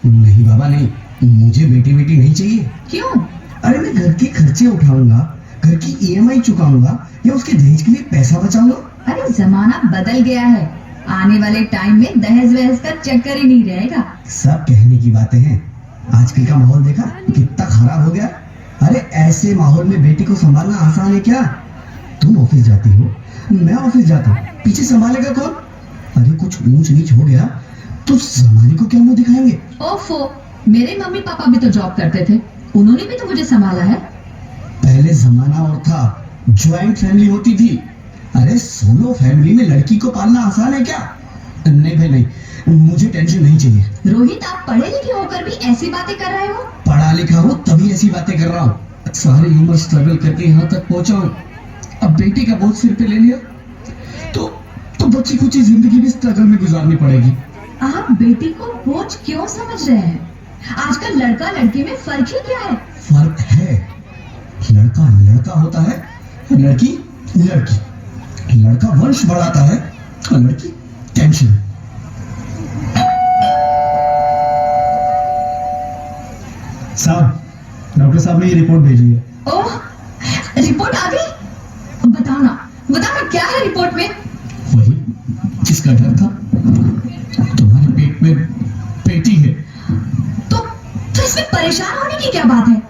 नहीं बाबा नहीं, मुझे बेटी बेटी नहीं चाहिए। क्यों? अरे मैं घर के खर्चे उठाऊंगा, घर की ईएमआई चुकाऊंगा या उसके दहेज के लिए पैसा बचाऊंगा। अरे जमाना बदल गया है, आने वाले टाइम में दहेज वहेज का चक्कर ही नहीं रहेगा। सब कहने की बातें हैं, आजकल का माहौल देखा कितना खराब हो गया। अरे ऐसे माहौल में बेटी को संभालना आसान है क्या? तुम ऑफिस जाती हो, मैं ऑफिस जाता हूँ, पीछे संभालेगा कौन? अरे कुछ ऊंच नीच हो गया तो जमाने को क्या मुंह दिखाएंगे? ओफो, मेरे मम्मी पापा भी तो जॉब करते थे, उन्होंने भी तो मुझे संभाला है। पहले जमाना और था, ज्वाइंट फैमिली होती थी। अरे सोलो फैमिली में लड़की को पालना आसान है क्या? नहीं भाई नहीं, मुझे टेंशन नहीं चाहिए। रोहित, आप पढ़े लिखे होकर भी ऐसी बातें कर रहे हो? पढ़ा लिखा हूँ तभी ऐसी बातें कर रहा हूँ। सारी उम्र स्ट्रगल करके यहाँ तक पहुंचा हूँ, अब बेटी का बोझ सिर पे ले लिया तो बच्ची कुछ जिंदगी भी स्ट्रगल में गुजारनी पड़ेगी। आप बेटी को बोझ क्यों समझ रहे हैं? आजकल लड़का लड़की में फर्क ही क्या है? फर्क है, लड़का लड़का होता है, लड़की लड़की। लड़का वंश बढ़ाता है और लड़की टेंशन। साहब, डॉक्टर साहब ने ये रिपोर्ट भेजी है। ओह, रिपोर्ट आ गई? बताना क्या है रिपोर्ट में? वही जिसका डर था, तुम्हारे पेट में बेटी है। तो इसमें परेशान होने की क्या बात है?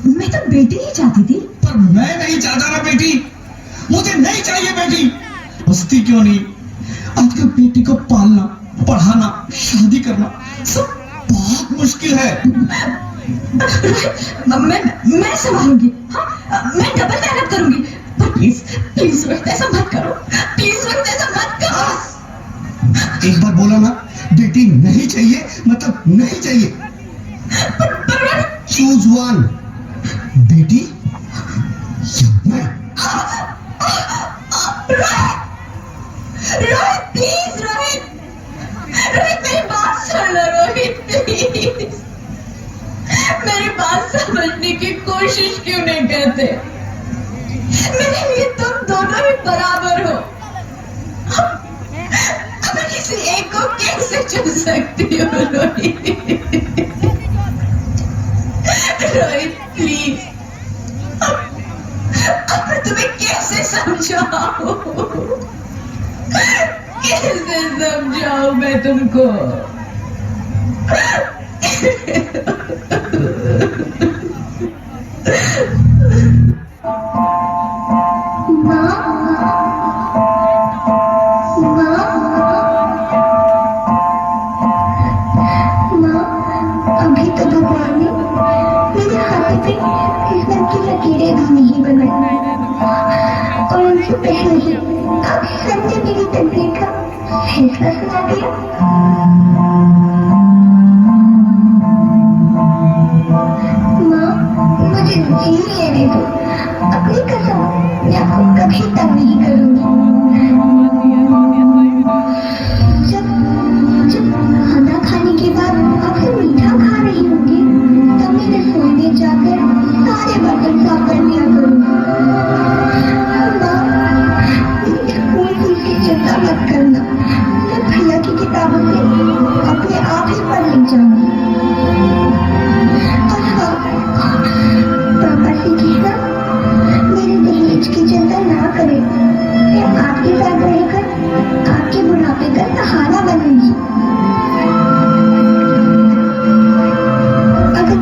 मैं तो बेटी ही चाहती थी। पर मैं नहीं चाहता ना बेटी, मुझे नहीं चाहिए बेटी। बसती क्यों नहीं? आजकल बेटी को पालना, पढ़ाना, शादी करना सब बहुत मुश्किल है। मैं संभालूंगी। हाँ, मैं डबल मेहनत करूंगी। पर प्लीज रोहित, ऐसा मत करो। प्लीज रोहित, ऐसा मत करो। एक बार बोला ना, बेटी नहीं चाहिए मतलब नहीं चाहिए। चूज वन, बेटी या मैं। रोहित प्लीज, रोहित मेरी बात सुन लो। रोहित प्लीज, मेरी बात समझने की कोशिश क्यों नहीं करते? मेरे लिए तुम दोनों ही बराबर हो। अब मैं किसी एक को कैसे चुन सकती हूँ? रोहित प्लीज, अब मैं तुम्हें कैसे समझाऊं? कैसे समझाऊं मैं तुमको? अभी तो भगवान ने मेरे हाथ पे किस्मत की लकीरें भी नहीं बनाई, और उनसे पहले ही आप सबने मेरी तकदीर का फैसला सुना दिया। माँ, मुझे जी लेने दो। अपनी कसम, मैं आपको कभी तंग नहीं करूंगी। जब खाना खाने के बाद आपसे मीठा खा रही होंगी, तब मैं रसोई में जाकर सारे बर्तन साफ कर लिया करूंगी। स्कूल फीस की चिंता मत करना, मैं भैया की किताबों से अपने आप ही पढ़ ले जाऊंगी। और हाँ, पापा से कहना मेरे दहेज की चिंता ना करें। मैं आपके साथ रहकर आपके बुढ़ापे का सहारा बनूंगी। अगर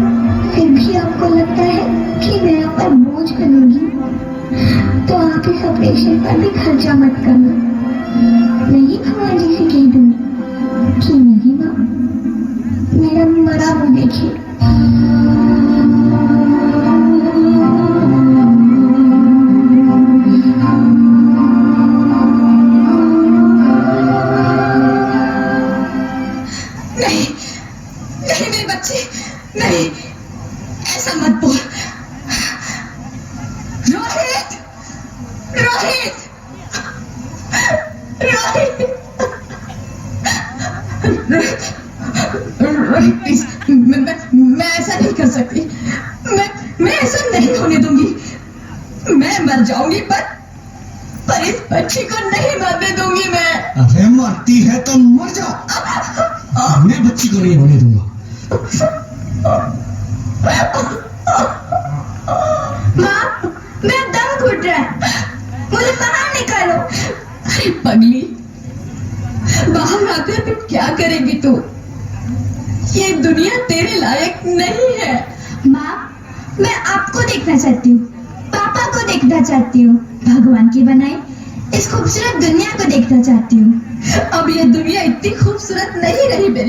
फिर भी आपको लगता है कि मैं आप पर बोझ बनूंगी, तो आप इस ऑपरेशन पर भी खर्चा मत करना। मैं ही भगवान जी से कह दूंगी कि मेरी माँ मेरा मरा मुँह देखे। नहीं मेरे बच्चे, नहीं, ऐसा मत बोल। रोहित, रोहित, रोहित, रोहित प्लीज, मैं ऐसा नहीं कर सकती। मैं ऐसा नहीं होने दूंगी। मैं मर जाऊंगी पर इस बच्ची को नहीं मरने दूंगी मैं। अरे मरती है तो मर जाओ, मैं बच्ची को नहीं होने दूंगा। माँ, मेरा दम घुट रहा है, मुझे बाहर निकालो। अरे पगली, बाहर आकर फिर क्या करेगी तू? ये दुनिया तेरे लायक नहीं है। माँ, मैं आपको देखना चाहती हूँ, पापा को देखना चाहती हूँ, भगवान की बनाई इस खूबसूरत दुनिया को देखना चाहती हूँ। अब ये दुनिया इतनी खूबसूरत नहीं रही मेरी